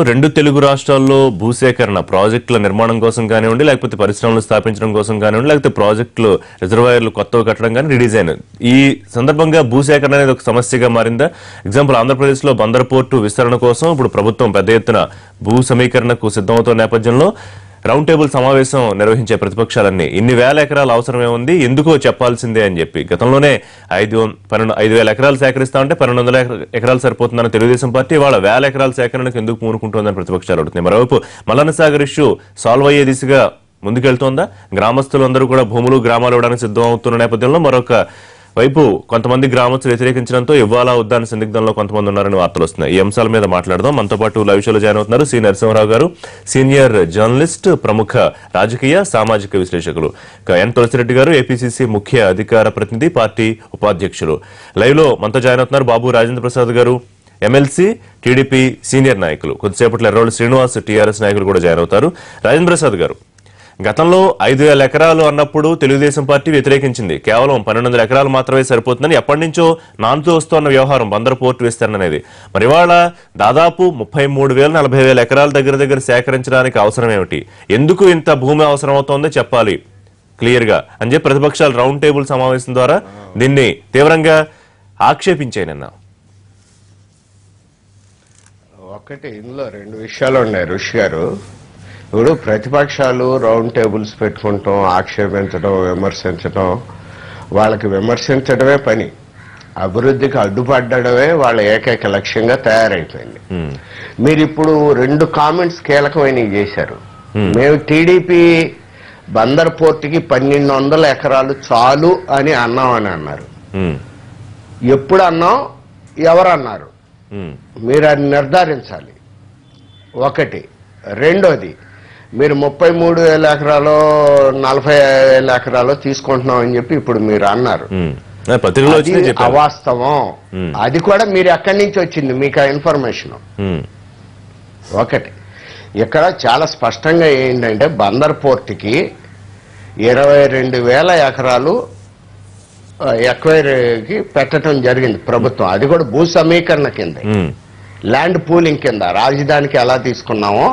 రెండు తెలుగు రాష్ట్రాల్లో భూసేకరణ ప్రాజెక్టుల నిర్మాణం కోసం కానివ్వండి, లేకపోతే పరిశ్రమలు స్థాపించడం కోసం కానివ్వండి, లేకపోతే ప్రాజెక్టులు రిజర్వాయర్లు కొత్తవి కట్టడం కానీ రీడిజైన్, ఈ సందర్భంగా భూసేకరణ అనేది ఒక సమస్యగా మారిందా? ఎగ్జాంపుల్, ఆంధ్రప్రదేశ్లో బందర్ పోర్టు విస్తరణ కోసం ఇప్పుడు ప్రభుత్వం పెద్ద ఎత్తున భూ సమీకరణకు సిద్ధమవుతున్న నేపథ్యంలో రౌండ్ టేబుల్ సమావేశం నిర్వహించే ప్రతిపక్షాలన్నీ ఇన్ని వేల ఎకరాల అవసరమే ఉంది, ఎందుకో చెప్పాల్సిందే అని చెప్పి గతంలోనే 5,000 ఎకరాలు సేకరిస్తా ఉంటే 1,200 ఎకరాలు సరిపోతుందని తెలుగుదేశం పార్టీ వాళ్ళ 1,000 ఎకరాల సేకరణకు ఎందుకు పూనుకుంటోందని ప్రతిపక్షాలు అడుగుతున్నాయి. మరోవైపు మల్లన్న సాగర్ ఇష్యూ సాల్వ్ అయ్యే దిశగా ముందుకెళ్తోందా? గ్రామస్తులందరూ కూడా భూములు గ్రామాలు ఇవ్వడానికి సిద్ధం అవుతున్న నేపథ్యంలో మరొక వైపు కొంతమంది గ్రామస్తులు వ్యతిరేకించడంతో ఇవ్వాలా వద్దా అని సందిగ్ధంలో కొంతమంది ఉన్నారని వార్తలు వస్తున్నాయి. ఈ అంశాల మీద మాట్లాడదాం. మనతో పాటు లైవ్ షోలో జాయిన్ అవుతున్నారు సి నరసింహరావు గారు, సీనియర్ జర్నలిస్ట్, ప్రముఖ రాజకీయ సామాజిక విశ్లేషకులు. ఎన్ తులసిరెడ్డి గారు, ఏపీసీసీ ముఖ్య అధికార ప్రతినిధి, పార్టీ ఉపాధ్యక్షులు. లైవ్ లో మనతో జాయిన్ అవుతున్నారు బాబు రాజేంద్ర ప్రసాద్ గారు, ఎమ్మెల్సీ, టీడీపీ సీనియర్ నాయకులు. కొద్దిసేపట్లో ఎర్రోళ్ళు శ్రీనివాస్, టీఆర్ఎస్ నాయకులు కూడా జాయిన్ అవుతారు. రాజేంద్ర ప్రసాద్ గారు, గతంలో 5,000 ఎకరాలు అన్నప్పుడు తెలుగుదేశం పార్టీ వ్యతిరేకించింది. కేవలం 1,200 ఎకరాలు మాత్రమే సరిపోతుందని ఎప్పటి నుంచో నానుతూ వస్తున్న వ్యవహారం బందర్ పోర్టు విస్తరణ అనేది. మరి ఇవాళ దాదాపు 33,000 40,000 ఎకరాల దగ్గర సేకరించడానికి అవసరం ఏమిటి? ఎందుకు ఇంత భూమి అవసరం అవుతోందో చెప్పాలి క్లియర్ గా అని చెప్పి ప్రతిపక్షాలు రౌండ్ టేబుల్ సమావేశం ద్వారా దీన్ని తీవ్రంగా ఆక్షేపించాయి. నిన్న ఒకటి ఇందులో 2 విషయాలు ఉన్నాయి ఋషి గారు. ఇప్పుడు ప్రతిపక్షాలు రౌండ్ టేబుల్స్ పెట్టుకుంటాం, ఆక్షేపించడం, విమర్శించడం, వాళ్ళకి విమర్శించడమే పని, అభివృద్ధికి అడ్డుపడ్డమే వాళ్ళ ఏకైక లక్ష్యంగా తయారైపోయింది. మీరు ఇప్పుడు 2 కామెంట్స్ కీలకమైనవి చేశారు. మేము టీడీపీ బందర్ పోర్టుకి 1,200 ఎకరాలు చాలు అని అన్నామని అన్నారు. ఎప్పుడు అన్నాం, ఎవరన్నారు? మీరు అది నిర్ధారించాలి. ఒకటి. రెండోది, మీరు 33,000 ఎకరాలు 40,000 ఎకరాలు తీసుకుంటున్నాం అని చెప్పి ఇప్పుడు మీరు అన్నారు. అవాస్తవం. అది కూడా మీరు ఎక్కడి నుంచి వచ్చింది మీకు ఆ ఇన్ఫర్మేషన్? ఒకటి. ఇక్కడ చాలా స్పష్టంగా ఏంటంటే బందర్ పోర్టుకి 22,000 ఎకరాలు ఎక్వైరీకి పెట్టడం జరిగింది ప్రభుత్వం. అది కూడా భూ సమీకరణ కింద, ల్యాండ్ పూలింగ్ కింద. రాజధానికి ఎలా తీసుకున్నామో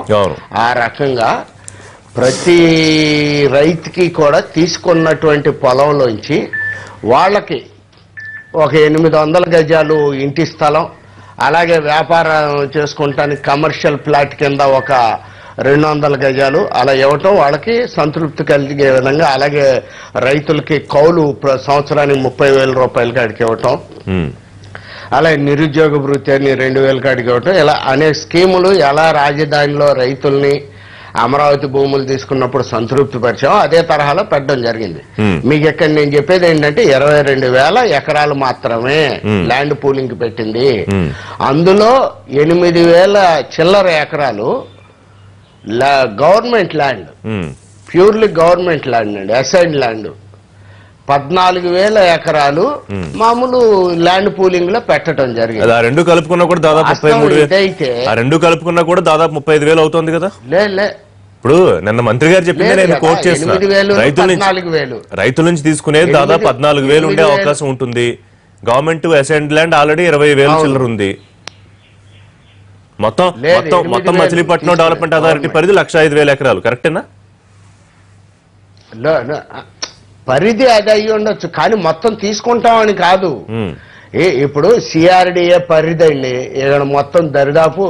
ఆ రకంగా ప్రతి రైతుకి కూడా తీసుకున్నటువంటి పొలంలోంచి వాళ్ళకి ఒక 800 గజాలు ఇంటి స్థలం, అలాగే వ్యాపారం చేసుకుంటానికి కమర్షియల్ ప్లాట్ కింద ఒక 200 గజాలు అలా ఇవ్వటం వాళ్ళకి సంతృప్తి కలిగే విధంగా. అలాగే రైతులకి కౌలు సంవత్సరానికి 30,000 రూపాయలు కాడికి ఇవ్వటం, అలాగే నిరుద్యోగ భృతి అని 2,000 కాడికి ఇవ్వటం, ఇలా అనేక స్కీములు ఎలా రాజధానిలో రైతుల్ని అమరావతి భూములు తీసుకున్నప్పుడు సంతృప్తి పరిచాం అదే తరహాలో పెట్టడం జరిగింది. మీకు ఇక్కడ నేను చెప్పేది ఏంటంటే 22,000 ఎకరాలు మాత్రమే ల్యాండ్ పూలింగ్ పెట్టింది. అందులో 8,000 చిల్లర ఎకరాలు government land, purely government land అండి, అసైన్డ్ ల్యాండ్. 14,000 ఎకరాలు మామూలు ల్యాండ్ పూలింగ్ లో పెట్టడం జరిగింది. రెండు కలుపుకున్నా కూడా దాదాపు 35,000 అవుతుంది కదా. ఇప్పుడు నిన్న మంత్రి గారు చెప్పింది నేను కోట్ చేస్తున్నా, రైతుల నుంచి తీసుకునేది దాదాపు 14,000 ఉండే అవకాశం ఉంటుంది. గవర్నమెంట్ అసైన్డ్ ల్యాండ్ ఆల్రెడీ 20,000 చిల్లర ఉంది. మొత్తం మచిలీపట్నం డెవలప్మెంట్ అథారిటీ పరిధి 105,000 ఎకరాలు. కరెక్టేనా? పరిధి అది అయ్యి ఉండొచ్చు, కానీ మొత్తం తీసుకుంటామని కాదు. ఇప్పుడు సిఆర్డిఏ పరిధి అండి, ఇక్కడ మొత్తం దరిదాపు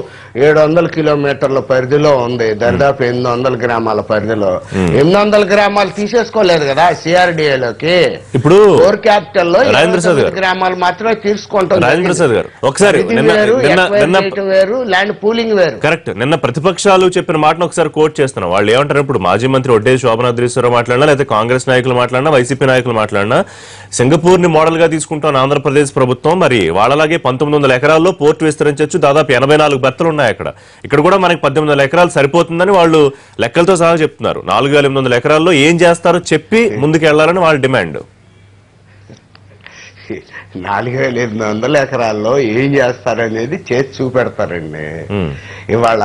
700 కిలోమీటర్ల పరిధిలో ఉంది, దరిదాపు 800 గ్రామాల పరిధిలో. 800 గ్రామాలు తీసేసుకోలేదు కదా సిఆర్డిఏలోకి. ఇప్పుడు కోర్ క్యాపిటల్ లో 800 గ్రామాలు మాత్రమే తీసుకుంటాం. వేరు, ల్యాండ్ పూలింగ్ వేరు. కరెక్ట్. నిన్న ప్రతిపక్షాలు చెప్పిన మాటను ఒకసారి కోట్ చేస్తున్నాం. వాళ్ళు ఏమంటారు, ఇప్పుడు మాజీ మంత్రి ఒడ్డే శోభనాద్రీశ్వరరావు మాట్లాడినా, లేకపోతే కాంగ్రెస్ నాయకులు మాట్లాడినా, వైసీపీ నాయకులు మాట్లాడినా, సింగపూర్ ని మోడల్ గా తీసుకుంటాం ఆంధ్రప్రదేశ్ ప్రభుత్వం. మరి వాళ్ళలాగే 1,900 ఎకరాల్లో పోర్టు విస్తరించవచ్చు. దాదాపు 84 బెర్తలు ఉన్నాయి అక్కడ. ఇక్కడ కూడా మనకి 1,800 ఎకరాలు సరిపోతుందని వాళ్ళు లెక్కలతో సహా చెప్తున్నారు. 4,800 ఎకరాల్లో ఏం చేస్తారో చెప్పి ముందుకు వెళ్లాలని వాళ్ళ డిమాండ్. 4,800 ఎకరాల్లో ఏం చేస్తారనేది చేసి చూపెడతారండి. ఇవాళ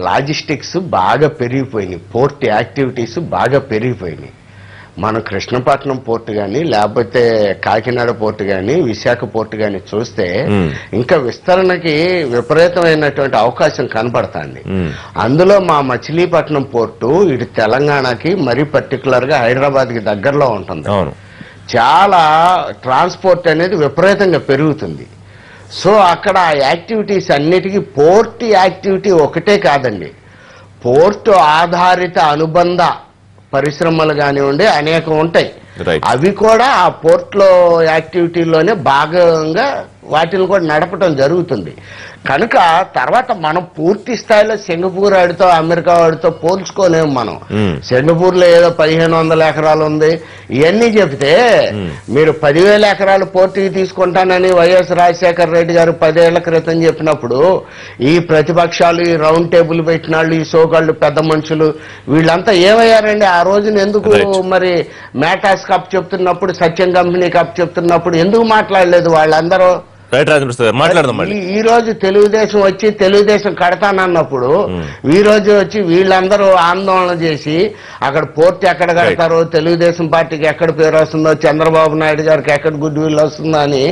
లాజిస్టిక్స్ బాగా పెరిగిపోయినాయి, పోర్ట్ యాక్టివిటీస్ బాగా పెరిగిపోయినాయి. మన కృష్ణపట్నం పోర్టు కానీ లేకపోతే కాకినాడ పోర్టు కానీ విశాఖ పోర్టు కానీ చూస్తే ఇంకా విస్తరణకి విపరీతమైనటువంటి అవకాశం కనపడుతుంది. అందులో మా మచిలీపట్నం పోర్టు ఇటు తెలంగాణకి మరీ పర్టికులర్ గా హైదరాబాద్ కి దగ్గరలో ఉంటుంది. చాలా ట్రాన్స్పోర్ట్ అనేది విపరీతంగా పెరుగుతుంది. సో అక్కడ యాక్టివిటీస్ అన్నిటికీ పోర్ట్ యాక్టివిటీ ఒకటే కాదండి, పోర్టు ఆధారిత అనుబంధ పరిశ్రమలు కానివ్వండి అనేకం ఉంటాయి. అవి కూడా ఆ పోర్ట్లో యాక్టివిటీలోనే భాగంగా వాటిని కూడా నడపడం జరుగుతుంది. కనుక తర్వాత మనం పూర్తి స్థాయిలో సింగపూర్ వాడితో అమెరికా వాడితో పోల్చుకోలేము. మనం సింగపూర్ లో ఏదో 1500 ఎకరాలు ఉంది ఇవన్నీ చెప్తే మీరు 10,000 ఎకరాలు పోర్టుకి తీసుకుంటానని వైఎస్ రాజశేఖర రెడ్డి గారు 10 ఏళ్ల క్రితం చెప్పినప్పుడు ఈ ప్రతిపక్షాలు, ఈ రౌండ్ టేబుల్ పెట్టిన వాళ్ళు, ఈ సోకాళ్ళు పెద్ద మనుషులు వీళ్ళంతా ఏమయ్యారండి? ఆ రోజున ఎందుకు మరి మేటాస్ కప్ చెప్తున్నప్పుడు, సత్యం కంపెనీ కప్ చెప్తున్నప్పుడు ఎందుకు మాట్లాడలేదు వాళ్ళందరూ? ఈ రోజు తెలుగుదేశం వచ్చి తెలుగుదేశం కడతానన్నప్పుడు ఈ రోజు వచ్చి వీళ్ళందరూ ఆందోళన చేసి అక్కడ పోర్ట్ ఎక్కడ కడతారో, తెలుగుదేశం పార్టీకి ఎక్కడ పేరు వస్తుందో, చంద్రబాబు నాయుడు గారికి ఎక్కడ గుడ్ విల్ వస్తుందో అని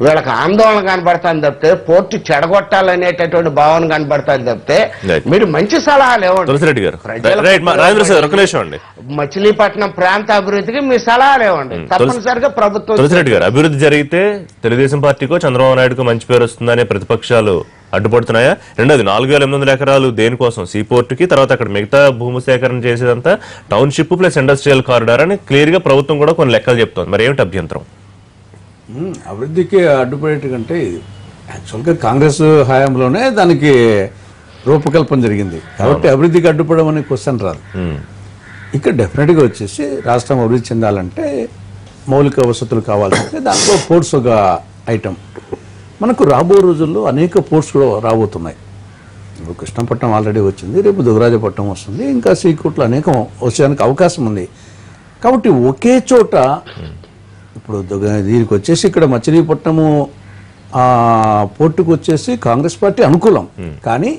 వీళ్ళకి ఆందోళన కనబడతాను తప్పితే పోర్టు చెడగొట్టాలనేటటువంటి భావన కనబడతాను తప్పితే మీరు మంచి సలహాలు ఇవ్వండి. మచిలీపట్నం ప్రాంత అభివృద్ధికి మీ సలహాలు ఇవ్వండి, తప్పనిసరిగా ప్రభుత్వం అభివృద్ధి జరిగితే తెలుగుదేశం పార్టీకో చంద్రబాబు నాయుడుకు మంచి పేరు వస్తుందనే ప్రతిపక్షాలు అడ్డుపడుతున్నాయా? రెండోది 4,800 ఎకరాలు దేనికోసం? సీపోర్టుకి, తర్వాత అక్కడ మిగతా భూమి సేకరణ చేసేదంతా టౌన్షిప్ ప్లస్ ఇండస్ట్రియల్ కారిడార్ అని క్లియర్ గా ప్రభుత్వం కూడా కొన్ని లెక్కలు చెప్తోంది. మరి ఏమిటి అభ్యంతరం? అభివృద్ధికి అడ్డుపడేట కంటే యాక్చువల్గా కాంగ్రెస్ హయాంలోనే దానికి రూపకల్పన జరిగింది కాబట్టి అభివృద్ధికి అడ్డుపడడం అనే క్వశ్చన్ రాదు. ఇక్కడ డెఫినెట్గా వచ్చేసి రాష్ట్రం అభివృద్ధి చెందాలంటే మౌలిక వసతులు కావాల్సిందే, దాంట్లో పోర్ట్స్ ఒక ఐటమ్. మనకు రాబో రోజుల్లో అనేక పోర్ట్స్ కూడా రాబోతున్నాయి. ఇప్పుడు కృష్ణపట్నం ఆల్రెడీ వచ్చింది, రేపు దుగరాజపట్నం వస్తుంది, ఇంకా శ్రీకోట్లో అనేకం వచ్చేదానికి అవకాశం ఉంది. కాబట్టి ఒకే చోట ఇప్పుడు దీనికి వచ్చేసి ఇక్కడ మచిలీపట్నము పోర్టుకు వచ్చేసి కాంగ్రెస్ పార్టీ అనుకూలం. కానీ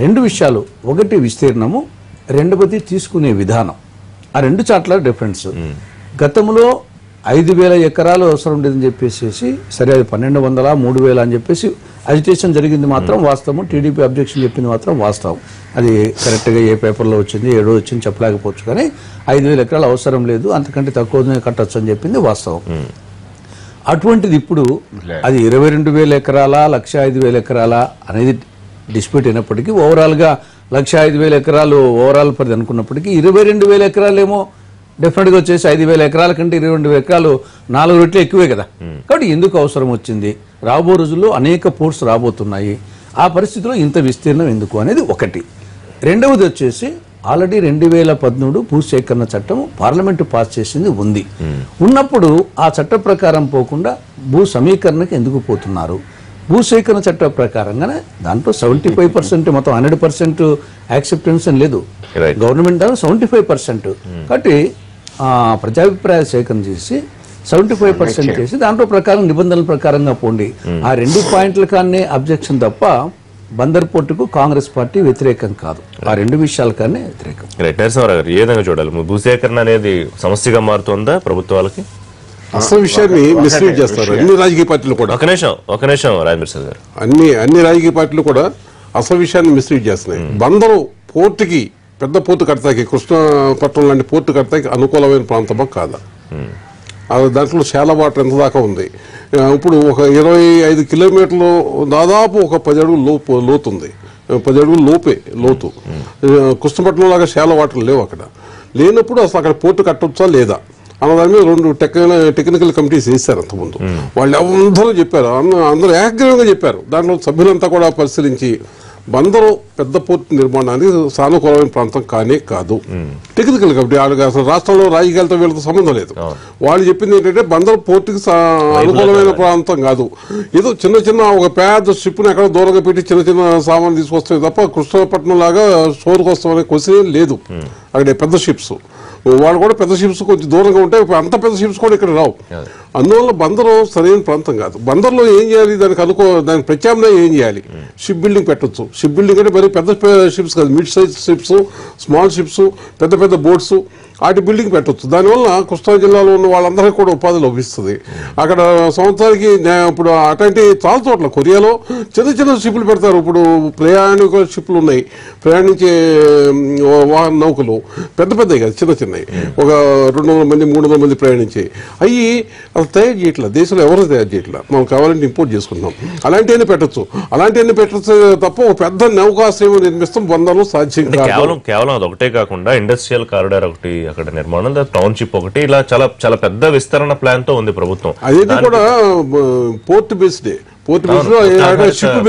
రెండు విషయాలు, ఒకటి విస్తీర్ణము, రెండవది తీసుకునే విధానం. ఆ రెండు చాట్ల డిఫరెన్స్. గతంలో 5,000 ఎకరాలు అవసరం లేదని చెప్పేసి సరే అది 1,200, 3,000 అని చెప్పేసి అజిటేషన్ జరిగింది మాత్రం వాస్తవం. టీడీపీ అబ్జెక్షన్ చెప్పింది మాత్రం వాస్తవం. అది కరెక్ట్గా ఏ పేపర్లో వచ్చింది, ఏడో వచ్చింది చెప్పలేకపోవచ్చు. కానీ 5,000 ఎకరాలు అవసరం లేదు, అంతకంటే తక్కువనే కట్టచ్చు అని చెప్పింది వాస్తవం. అటువంటిది ఇప్పుడు అది 22,000 ఎకరాలా 105,000 ఎకరాలా అనేది డిస్ప్యూట్ అయినప్పటికీ ఓవరాల్గా 105,000 ఎకరాలు ఓవరాల్ పరిధి అనుకున్నప్పటికీ 22,000 ఎకరాలు ఏమో డెఫినెట్గా వచ్చేసి 5,000 ఎకరాల కంటే 22,000 ఎకరాలు 4 రెట్లు ఎక్కువే కదా. కాబట్టి ఎందుకు అవసరం వచ్చింది? రాబో రోజుల్లో అనేక పోర్ట్స్ రాబోతున్నాయి, ఆ పరిస్థితిలో ఇంత విస్తీర్ణం ఎందుకు అనేది ఒకటి. రెండవది వచ్చేసి ఆల్రెడీ 2013 భూసేకరణ చట్టం పార్లమెంటు పాస్ చేసింది ఉంది. ఉన్నప్పుడు ఆ చట్ట ప్రకారం పోకుండా భూ సమీకరణకి ఎందుకు పోతున్నారు? భూసేకరణ చట్ట ప్రకారంగానే దాంట్లో 75% మొత్తం 100% యాక్సెప్టెన్స్ అని లేదు. గవర్నమెంట్ 75%. కాబట్టి ప్రజాభిప్రాయ సేకరణ చేసి 75% చేసి దాంట్లో ప్రకారం నిబంధనల ప్రకారంగా పోండి. ఆ 2 పాయింట్ల కానీ అబ్జెక్షన్ తప్ప బందర్ పోర్టుకు కాంగ్రెస్ పార్టీ వ్యతిరేకం కాదు. ఆ 2 విషయాల కానీ వ్యతిరేకం. ఏ విధంగా చూడాలి? భూసేకరణ అనేది సమస్యగా మారుతుందా ప్రభుత్వాలకి? అసలు విషయాన్ని మిస్లీడ్ చేస్తారు అన్ని రాజకీయ పార్టీలు కూడా. ఒక నిమిషం రాజేంద్ర గారు, అన్ని రాజకీయ పార్టీలు కూడా అసలు విషయాన్ని మిస్లీడ్ చేస్తున్నాయి. బందరు పోర్టుకి, పెద్ద పోర్టు కడతాకి, కృష్ణపట్నం లాంటి పోర్టు కడతాకి అనుకూలమైన ప్రాంతమా కాదా? దాంట్లో చాలా వాటర్ ఎంత దాకా ఉంది. ఇప్పుడు ఒక 25 కిలోమీటర్లు దాదాపు ఒక 10 అడుగులు లోతు ఉంది, 10 అడుగులు లోపే లోతు. కృష్ణపట్నం లాగా చాలా వాటర్ లేవు. అక్కడ లేనప్పుడు అసలు అక్కడ పోర్టు కట్టొచ్చా లేదా అన్నదాని మీద 2 టెక్నికల్ కమిటీస్ వేశారు అంతకుముందు. వాళ్ళు అందరూ చెప్పారు, అందరూ ఏకగ్రీవంగా చెప్పారు. దాంట్లో సభ్యులంతా కూడా పరిశీలించి బందరు పెద్ద పోర్టు నిర్మాణానికి సానుకూలమైన ప్రాంతం కానే కాదు. టెక్నికల్ కమిటీ వాళ్ళకి అసలు రాష్ట్రంలో రాజకీయాలతో వీళ్ళతో సంబంధం లేదు. వాళ్ళు చెప్పింది ఏంటంటే బందరు పోర్టుకి అనుకూలమైన ప్రాంతం కాదు. ఏదో చిన్న చిన్న ఒక పెద్ద షిప్ని ఎక్కడ దూరంగా పెట్టి చిన్న చిన్న సామాన్లు తీసుకొస్తాయి తప్ప కృష్ణపట్నం లాగా స్టోర్కి వస్తామనే క్వశ్చన్ లేదు. అక్కడ పెద్ద షిప్స్, వాళ్ళు కూడా పెద్ద షిప్స్ కొంచెం దూరంగా ఉంటాయి, అంత పెద్ద షిప్స్ కూడా ఇక్కడ రావు. అందువల్ల బందరు సరైన ప్రాంతం కాదు. బందర్లో ఏం చేయాలి? దానికి ప్రత్యామ్నాయం ఏం చేయాలి? షిప్ బిల్డింగ్ పెట్టచ్చు. షిప్ బిల్డింగ్ అంటే మరి పెద్ద షిప్స్ కాదు, mid size ships, small ships, పెద్ద పెద్ద బోట్స్ వాటి బిల్డింగ్ పెట్టచ్చు. దానివల్ల కృష్ణా జిల్లాలో ఉన్న వాళ్ళందరికీ కూడా ఉపాధి లభిస్తుంది. అక్కడ సంవత్సరానికి ఇప్పుడు అట్లాంటి చాలా చోట్ల కొరియాలో చిన్న చిన్న షిప్లు పెడతారు. ఇప్పుడు ప్రయాణిక షిప్లు ఉన్నాయి, ప్రయాణించే నౌకలు పెద్ద పెద్దవి కాదు, చిన్న చిన్నవి, ఒక 200 మంది 300 మంది ప్రయాణించే అవి అసలు తయారు చేయట్లా, దేశంలో ఎవరు తయారు చేయట్లా. మనం కావాలంటే ఇంపోర్ట్ చేసుకుంటాం. అలాంటివన్నీ పెట్టచ్చు, అలాంటివన్నీ పెట్టచ్చు తప్ప ఒక పెద్ద నౌకాశ్రయం నిర్మిస్తాం బంధాలు సాధ్యం కాదు. కేవలం అదొకటే కాకుండా ఇండస్ట్రియల్ కారిడార్ ఒకటి అక్కడ నిర్మాణం, టౌన్షిప్ ఒకటి, ఇలా చాలా చాలా పెద్ద విస్తరణ ప్లాన్ తో ఉంది ప్రభుత్వం. అది కూడా పోర్ట్ బేస్డే, పోర్ట్ బేస్ లో షిప్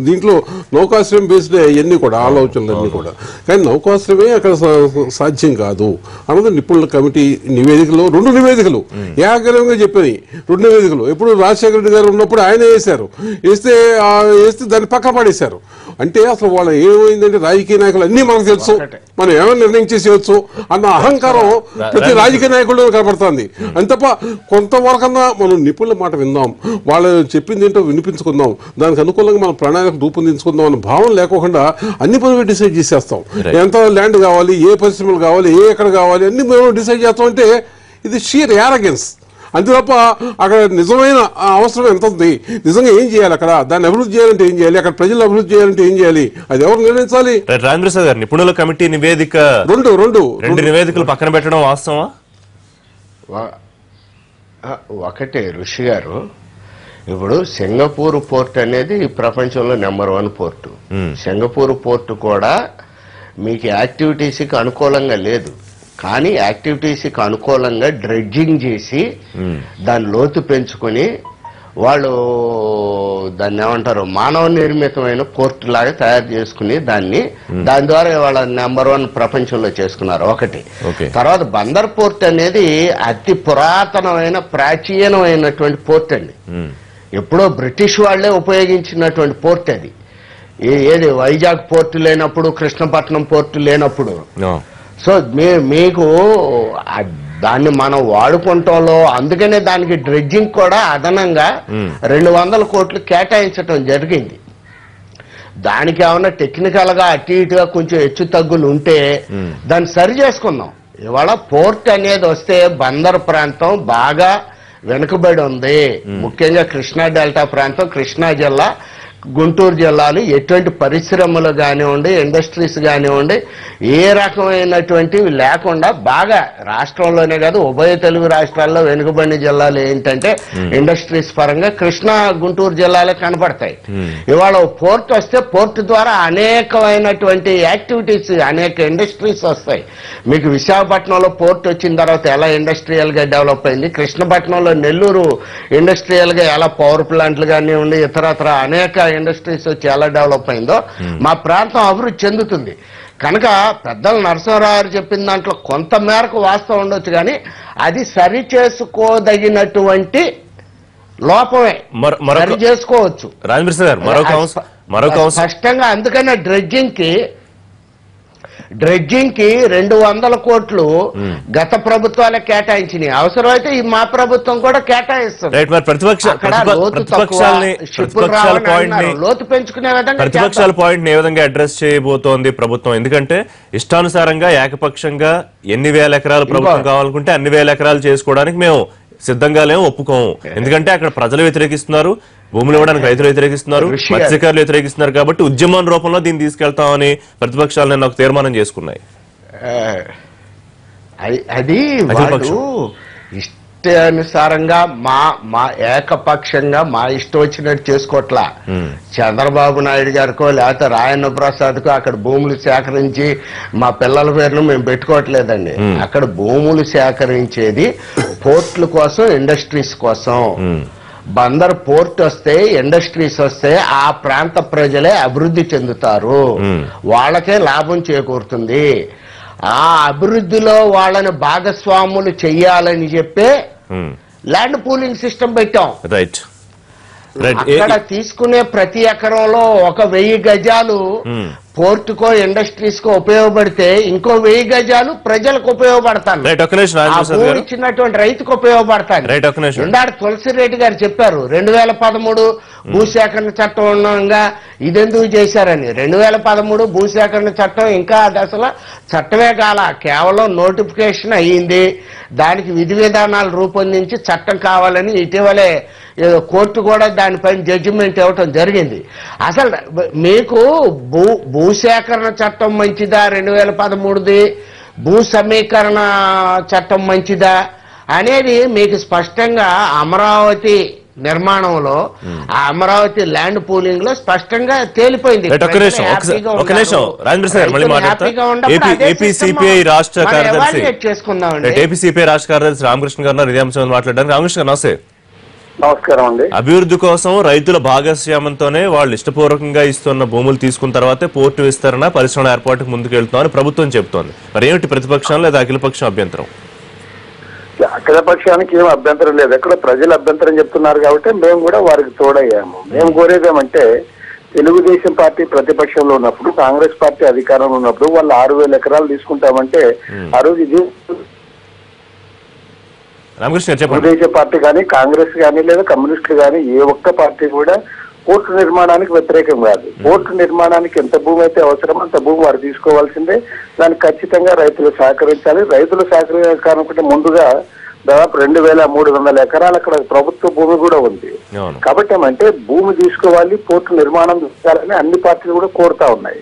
దీంట్లో నౌకాశ్రయం బేస్డ్ అవన్నీ కూడా ఆలోచనలన్నీ కూడా. కానీ నౌకాశ్రమే అక్కడ సాధ్యం కాదు అన్నది నిపుణుల కమిటీ నివేదికలో 2 నివేదికలు ఏకగ్రీవంగా చెప్పాయి. 2 నివేదికలు ఎప్పుడు రాజశేఖర రెడ్డి గారు ఉన్నప్పుడు ఆయన వేస్తే దాన్ని పక్క పడేశారు. అంటే అసలు వాళ్ళు ఏమైందంటే రాజకీయ నాయకులు అన్ని మనకు తెలుసు, మనం ఏమైనా నిర్ణయం చేసేయచ్చు అన్న అహంకారం ప్రతి రాజకీయ నాయకుడు కనపడుతుంది. అంత తప్ప కొంతవరకన్నా మనం నిపుణుల మాట విందాం, వాళ్ళు చెప్పింది ఏంటో వినిపించుకుందాం, దానికి అనుకూలంగా మనం ప్రణాళిక రూపొందించుకుందాం అన్న భావం లేకుండా అన్ని పనులు డిసైడ్ చేసేస్తాం. ఎంత ల్యాండ్ కావాలి, ఏ పరిశ్రమలు కావాలి, ఎక్కడ కావాలి అన్ని మనం డిసైడ్ చేస్తాం. అంటే ఇది షీర్ యారగెన్స్. అంతే తప్ప అక్కడ నిజమైన అవసరం ఎంత ఉంది, నిజంగా ఏం చేయాలి, అక్కడ దాన్ని అభివృద్ధి చేయాలంటే ఏం చేయాలి, అక్కడ ప్రజలు అభివృద్ధి చేయాలంటే ఏం చేయాలి, అది ఎవరు నిర్ణయించాలి? రాజేంద్ర ప్రసాద్ గారు, నిపుణుల కమిటీ నివేదిక రెండు నివేదికలు పక్కన పెట్టడం వాస్తవా? ఒకటే ఋషి గారు, ఇప్పుడు సింగపూర్ పోర్ట్ అనేది ప్రపంచంలో నెంబర్ 1 పోర్టు. సింగపూర్ పోర్టు కూడా మీకు యాక్టివిటీస్కి అనుకూలంగా లేదు, కానీ యాక్టివిటీస్కి అనుకూలంగా డ్రెడ్జింగ్ చేసి దాని లోతు పెంచుకొని వాళ్ళు దాన్ని ఏమంటారు మానవ నిర్మితమైన పోర్టు లాగా తయారు చేసుకుని దాని ద్వారా వాళ్ళ నెంబర్ 1 ప్రపంచంలో చేసుకున్నారు. ఒకటి. తర్వాత బందర్ పోర్ట్ అనేది అతి పురాతనమైన ప్రాచీనమైనటువంటి పోర్ట్ అండి. ఎప్పుడో బ్రిటిష్ వాళ్లే ఉపయోగించినటువంటి పోర్ట్ అది. ఏది వైజాగ్ పోర్టు లేనప్పుడు, కృష్ణపట్నం పోర్టు లేనప్పుడు. సో మీకు దాన్ని మనం వాడుకుంటాంలో, అందుకనే దానికి డ్రెడ్జింగ్ కూడా అదనంగా 200 కోట్లు కేటాయించడం జరిగింది. దానికి ఏమన్నా టెక్నికల్ గా అటు ఇటుగా కొంచెం హెచ్చు తగ్గులు ఉంటే దాన్ని సరి చేసుకుందాం. ఇవాళ పోర్ట్ అనేది వస్తే బందర్ ప్రాంతం బాగా వెనుకబడి ఉంది. ముఖ్యంగా కృష్ణా డెల్టా ప్రాంతం, కృష్ణా జిల్లా, గుంటూరు జిల్లాలు ఎటువంటి పరిశ్రమలు కానివ్వండి, ఇండస్ట్రీస్ కానివ్వండి, ఏ రకమైనటువంటివి లేకుండా బాగా రాష్ట్రంలోనే కాదు ఉభయ తెలుగు రాష్ట్రాల్లో వెనుకబడిన జిల్లాలు ఏంటంటే ఇండస్ట్రీస్ పరంగా కృష్ణా గుంటూరు జిల్లాలే కనపడతాయి. ఇవాళ పోర్ట్ వస్తే పోర్ట్ ద్వారా అనేకమైనటువంటి యాక్టివిటీస్, అనేక ఇండస్ట్రీస్ వస్తాయి. మీకు విశాఖపట్నంలో పోర్ట్ వచ్చిన తర్వాత ఎలా ఇండస్ట్రియల్ గా డెవలప్ అయింది, కృష్ణపట్నంలో నెల్లూరు ఇండస్ట్రియల్ గా ఎలా పవర్ ప్లాంట్లు కానివ్వండి, ఇతరత్ర అనేక ఇండస్ట్రీస్ వచ్చి ఎలా డెవలప్ అయిందో మా ప్రాంతం అభివృద్ధి చెందుతుంది. కనుక పెద్దలు నరసింహారావు గారు చెప్పిన దాంట్లో కొంత మేరకు వాస్తవం ఉండొచ్చు, కానీ అది సరి చేసుకోదగినటువంటి లోపమే, సరి చేసుకోవచ్చు స్పష్టంగా. అందుకనే డ్రెడ్జింగ్ కి 200 కోట్లు గత ప్రభుత్వాలే కేటాయించినాయి. అవసరమైతే ఈ మా ప్రభుత్వం కూడా కేటాయిస్తుంది. లోతు పెంచుకునే విధంగా ప్రతిపక్షాల పాయింట్ ఏ విధంగా అడ్రస్ చేయబోతోంది ప్రభుత్వం? ఎందుకంటే ఇష్టానుసారంగా ఏకపక్షంగా ఎన్ని వేల ఎకరాలు ప్రభుత్వం కావాలనుకుంటే అన్ని వేల ఎకరాలు చేసుకోవడానికి మేము సిద్ధంగా లేము, ఒప్పుకోము. ఎందుకంటే అక్కడ ప్రజలు వ్యతిరేకిస్తున్నారు, భూములు ఇవ్వడానికి రైతులు వ్యతిరేకిస్తున్నారు, మత్స్యకారులు వ్యతిరేకిస్తున్నారు. కాబట్టి ఉద్యమం రూపంలో దీన్ని తీసుకెళ్తామని ప్రతిపక్షాలు నేను ఒక తీర్మానం చేసుకున్నాయి. అది ఇష్టానుసారంగా మా ఏకపక్షంగా మా ఇష్టం వచ్చినట్టు చేసుకోవట్లా. చంద్రబాబు నాయుడు గారికో లేకపోతే రాయన్న ప్రసాద్కో అక్కడ భూములు సేకరించి మా పిల్లల పేర్లు మేము పెట్టుకోవట్లేదండి. అక్కడ భూములు సేకరించేది పోర్ట్ల కోసం, ఇండస్ట్రీస్ కోసం. బందర్ పోర్ట్ వస్తే, ఇండస్ట్రీస్ వస్తే ఆ ప్రాంత ప్రజలే అభివృద్ధి చెందుతారు, వాళ్ళకే లాభం చేకూరుతుంది. ఆ అభివృద్ధిలో వాళ్ళని భాగస్వాములు చెయ్యాలని చెప్పే ల్యాండ్ పూలింగ్ సిస్టమ్ పెట్టాం. అక్కడ తీసుకునే ప్రతి ఎకరంలో 1000 గజాలు పోర్టుకో ఇండస్ట్రీస్ కో ఉపయోగపడితే ఇంకో 1000 గజాలు ప్రజలకు ఉపయోగపడతాను, ఇచ్చినటువంటి రైతుకు ఉపయోగపడతాను. ఇందాక తులసిరెడ్డి గారు చెప్పారు 2013 భూసేకరణ చట్టం ఉండగా ఇదెందుకు చేశారని. 2013 భూసేకరణ చట్టం ఇంకా దశలో చట్టమే కాల, కేవలం నోటిఫికేషన్ అయ్యింది. దానికి విధి విధానాలు రూపొందించి చట్టం కావాలని ఇటీవలే కోర్టు కూడా దానిపైన జడ్జిమెంట్ ఇవ్వటం జరిగింది. అసలు మీకు భూసేకరణ చట్టం మంచిదా, 2013ది భూ సమీకరణ చట్టం మంచిదా అనేది మీకు స్పష్టంగా అమరావతి నిర్మాణంలో, ఆ అమరావతి ల్యాండ్ పూలింగ్ లో స్పష్టంగా తేలిపోయింది. ఏపీసీపీఐ రాష్ట్ర కార్యదర్శి రామకృష్ణ గారు ఇదే అంశం మాట్లాడడానికి. రామకృష్ణ నమస్తే. నమస్కారం అండి. అభివృద్ధి కోసం రైతుల భాగస్వామ్యంతోనే వాళ్ళు ఇష్టపూర్వకంగా ఇస్తున్న భూములు తీసుకున్న తర్వాతే పోర్టు విస్తరణ, పరిశ్రమల ఏర్పాటుకు ముందుకు వెళ్తున్నామని ప్రభుత్వం చెబుతోంది. మరి ఏమిటి ప్రతిపక్షం లేదా అఖిలపక్షం అభ్యంతరం? అఖిలపక్షానికి ఏం అభ్యంతరం లేదు. ఎక్కడ ప్రజలు అభ్యంతరం చెప్తున్నారు కాబట్టి మేము కూడా వారికి తోడయ్యాము. మేము కోరేదేమంటే, తెలుగుదేశం పార్టీ ప్రతిపక్షంలో ఉన్నప్పుడు, కాంగ్రెస్ పార్టీ అధికారంలో ఉన్నప్పుడు వాళ్ళు 6,000 ఎకరాలు తీసుకుంటామంటే ఆ రోజు ఇది తెలుగుదేశం పార్టీ కానీ, కాంగ్రెస్ కానీ, లేదా కమ్యూనిస్టులు కానీ ఏ ఒక్క పార్టీ కూడా పోర్టు నిర్మాణానికి వ్యతిరేకం కాదు. పోర్టు నిర్మాణానికి ఎంత భూమి అయితే అవసరమో అంత భూమి వారు తీసుకోవాల్సిందే. దానికి ఖచ్చితంగా రైతులు సహకరించాలి. రైతులు సహకరించాలనుకుంటే ముందుగా దాదాపు 2,300 ఎకరాలు అక్కడ ప్రభుత్వ భూమి కూడా ఉంది. కాబట్టి ఏమంటే భూమి తీసుకోవాలి, పోర్టు నిర్మాణం తీసుకోవాలని అన్ని పార్టీలు కూడా కోరుతా ఉన్నాయి.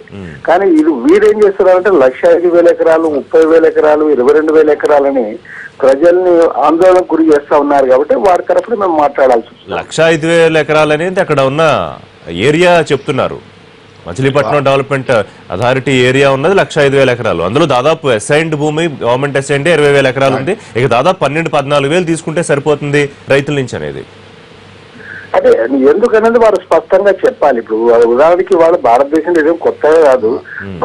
కానీ ఇది వీరేం చేస్తున్నారంటే 1,05,000 ఎకరాలు, 30,000 ఎకరాలు, 22,000 ఎకరాలని ప్రజల్ని ఆందోళనకు గురి చేస్తా ఉన్నారు. కాబట్టి వారి తరఫున మేము మాట్లాడాల్సి వస్తుంది. 105,000 ఎకరాలు అనేది అక్కడ ఉన్న ఏరియా చెప్తున్నారు. మచిలీపట్నం డెవలప్మెంట్ అథారిటీ ఏరియా ఉన్నది 105,000 ఎకరాలు. అందులో దాదాపు అసైన్డ్ భూమి, గవర్నమెంట్ అసైన్డ్ 20,000 ఎకరాలు ఉంది. ఇక దాదాపు 12-14,000 తీసుకుంటే సరిపోతుంది రైతుల నుంచి అనేది. అదే ఎందుకనేది వారు స్పష్టంగా చెప్పాలి. ఇప్పుడు ఉదాహరణకి వాళ్ళు భారతదేశంలో ఏదో కొత్తగా కాదు,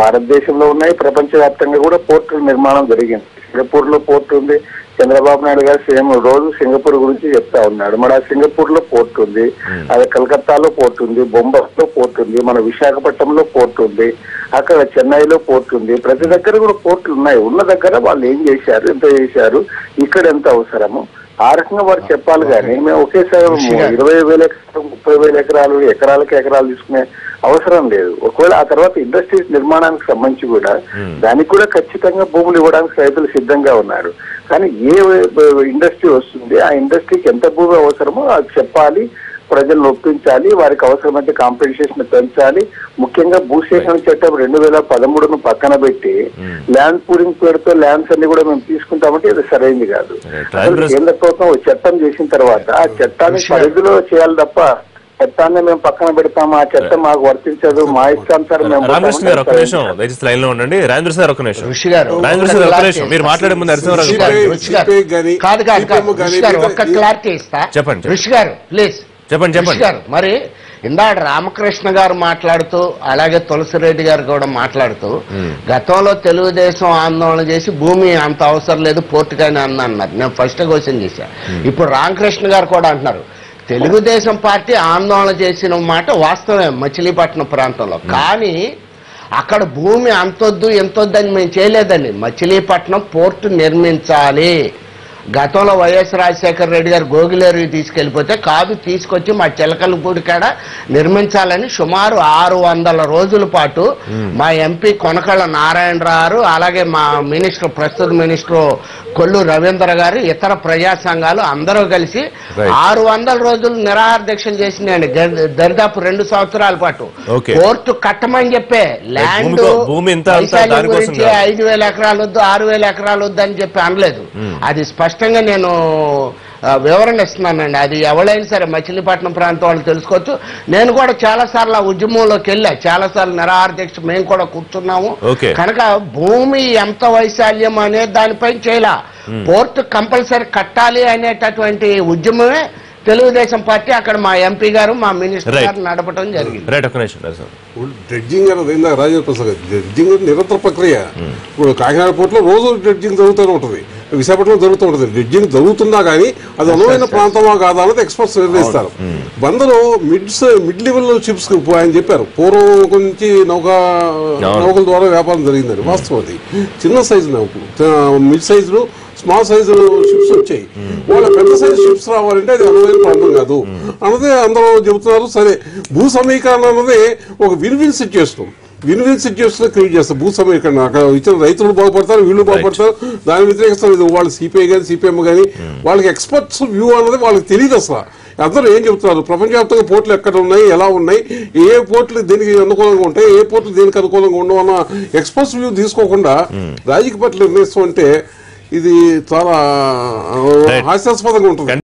భారతదేశంలో ఉన్నాయి, ప్రపంచవ్యాప్తంగా కూడా పోర్టుల నిర్మాణం జరిగింది. సింగపూర్ లో పోర్టు ఉంది. చంద్రబాబు నాయుడు గారు సేమ్ రోజు సింగపూర్ గురించి చెప్తా ఉన్నాడు. మన సింగపూర్ లో పోర్టు ఉంది, అదే కలకత్తాలో పోర్టు ఉంది, బొంబాయిలో పోర్టు ఉంది, మన విశాఖపట్నంలో పోర్టు ఉంది, అక్కడ చెన్నైలో పోర్టు ఉంది. ప్రతి దగ్గర కూడా పోర్టులు ఉన్నాయి. ఉన్న దగ్గర వాళ్ళు ఏం చేశారు, ఎంత చేశారు, ఇక్కడ ఎంత అవసరము, ఆ రకంగా వారు చెప్పాలి. కానీ మేము ఒకేసారి 20,000 ఎకరాలు, 30,000 ఎకరాలు, ఎకరాలు తీసుకునే అవసరం లేదు. ఒకవేళ ఆ తర్వాత ఇండస్ట్రీస్ నిర్మాణానికి సంబంధించి కూడా దానికి కూడా ఖచ్చితంగా భూములు ఇవ్వడానికి రైతులు సిద్ధంగా ఉన్నారు. కానీ ఏ ఇండస్ట్రీ వస్తుంది, ఆ ఇండస్ట్రీకి ఎంత భూమి అవసరమో అది చెప్పాలి, ప్రజలను ఒప్పించాలి, వారికి అవసరమైతే కాంపెన్సేషన్ పెంచాలి. ముఖ్యంగా భూసేకరణ చట్టం 2013ను పక్కన పెట్టి ల్యాండ్ పూలింగ్ పేరుతో ల్యాండ్స్ అన్ని కూడా మేము తీసుకుంటామంటే ఇది సరైనది కాదు. కేంద్ర ప్రభుత్వం చట్టం చేసిన తర్వాత ఆ చట్టాన్ని పరిధిలో చేయాలి తప్ప చట్టాన్ని మేము పక్కన పెడతాము, ఆ చట్టం మాకు వర్తించదు, మా ఇష్టానుసారం మేము. రామకృష్ణ గారు ఒక నిమిషం దయచేసి లైన్ లో ఉండండి. రాజేంద్ర సార్ ఒక నిమిషం. మీరు మాట్లాడే ముందు క్లారిటీ ఇస్తా. చెప్పండి ఋషి గారు ప్లీజ్ చెప్పండి. మరి ఇందాక రామకృష్ణ గారు మాట్లాడుతూ, అలాగే తులసిరెడ్డి గారు కూడా మాట్లాడుతూ, గతంలో తెలుగుదేశం ఆందోళన చేసి భూమి అంత అవసరం లేదు పోర్టుగానే అన్నారు. నేను ఫస్ట్ క్వశ్చన్ చేశాను. ఇప్పుడు రామకృష్ణ గారు కూడా అంటున్నారు తెలుగుదేశం పార్టీ ఆందోళన చేసిన మాట వాస్తవమే మచిలీపట్నం ప్రాంతంలో. కానీ అక్కడ భూమి అంతొద్దు ఎంతొద్దు అని మేము చేయలేదండి. మచిలీపట్నం పోర్టు నిర్మించాలి. గతంలో వైఎస్ రాజశేఖర రెడ్డి గారు గోగిలేరు తీసుకెళ్లిపోతే కాదు, తీసుకొచ్చి మా చిలకలపూడి కాడ నిర్మించాలని సుమారు 600 రోజుల పాటు మా ఎంపీ కొనకళ్ళ నారాయణరావు, అలాగే మా మినిస్టర్, ప్రస్తుత మినిస్టర్ కొల్లు రవీంద్ర గారు, ఇతర ప్రజా సంఘాలు అందరూ కలిసి 600 రోజులు నిరాహార దీక్షలు చేసినాయండి. దరిదాపు 2 సంవత్సరాల పాటు కోర్టు కట్టమని చెప్పే ల్యాండ్ 5,000 ఎకరాలు వద్దు, 6,000 ఎకరాలు వద్దు అని చెప్పి అనలేదు. అది స్పష్టంగా నేను వివరణ ఇస్తున్నానండి. అది ఎవరైనా సరే మచిలీపట్నం ప్రాంతం వాళ్ళు తెలుసుకోవచ్చు. నేను కూడా చాలా సార్లు ఆ ఉద్యమంలోకి వెళ్ళా, చాలా సార్లు నిరాహార దీక్ష మేము కూడా కూర్చున్నాము. కనుక భూమి ఎంత వైశాల్యం అనే దానిపైన చేయలా, పోర్టు కంపల్సరీ కట్టాలి అనేటటువంటి ఉద్యమమే తెలుగుదేశం పార్టీ అక్కడ మా ఎంపీ గారు, మా మినిస్టర్ గారు నడపడం జరిగింది. డ్రెడ్జింగ్ అనేది రాజేంద్ర ప్రసాద్ గారు, డ్రెడ్జింగ్ నిరంతర ప్రక్రియ. ఇప్పుడు కాకినాడ పోర్టులో రోజు డ్రెడ్జింగ్ జరుగుతూనే ఉంటుంది, విశాఖపట్నం జరుగుతూ ఉంటుంది. డ్రెడ్జింగ్ జరుగుతున్నా కానీ అది అనువైన ప్రాంతమా కాదా అనేది ఎక్స్పర్ట్స్ నిర్ణయిస్తారు. బందలో మిడ్ లెవెల్ షిప్స్ ఆయన చెప్పారు పూర్వం నుంచి నౌకల ద్వారా వ్యాపారం జరిగిందని. వాస్తవం అది. చిన్న సైజు నౌకలు, మిడ్ సైజులు, స్మాల్ సైజు షిప్స్ వచ్చాయి. వాళ్ళ పెద్ద సైజు షిప్స్ రావాలంటే అది అనువైన ప్రాంతం కాదు అన్నదే అందరూ చెబుతున్నారు. సరే, భూ సమీకరణ అన్నది ఒక విన్ సిచ్యుయేషన్ క్రియేట్ చేస్తారు. భూ సమీకరణ అక్కడ ఇచ్చిన రైతులు బాగుపడతారు, వీళ్ళు బాగుపడతారు. దాని వ్యతిరేకిస్తారు వాళ్ళు సిపిఐ కానీ సిపిఎం కానీ. వాళ్ళకి ఎక్స్పర్ట్స్ వ్యూ అన్నది వాళ్ళకి తెలియదు అసలు. అందరూ ఏం చెప్తున్నారు, ప్రపంచవ్యాప్తంగా పోర్టులు ఎక్కడ ఉన్నాయి, ఎలా ఉన్నాయి, ఏ పోర్టులు దేనికి అనుకూలంగా ఉంటాయి, ఏ పోర్టులు దేనికి అనుకూలంగా ఉండవు అన్న ఎక్స్పర్ట్స్ వ్యూ తీసుకోకుండా రాజకీయ పార్టీలు నిర్ణయిస్తూ అంటే ఇది చాలా హాస్యాస్పదంగా ఉంటుంది.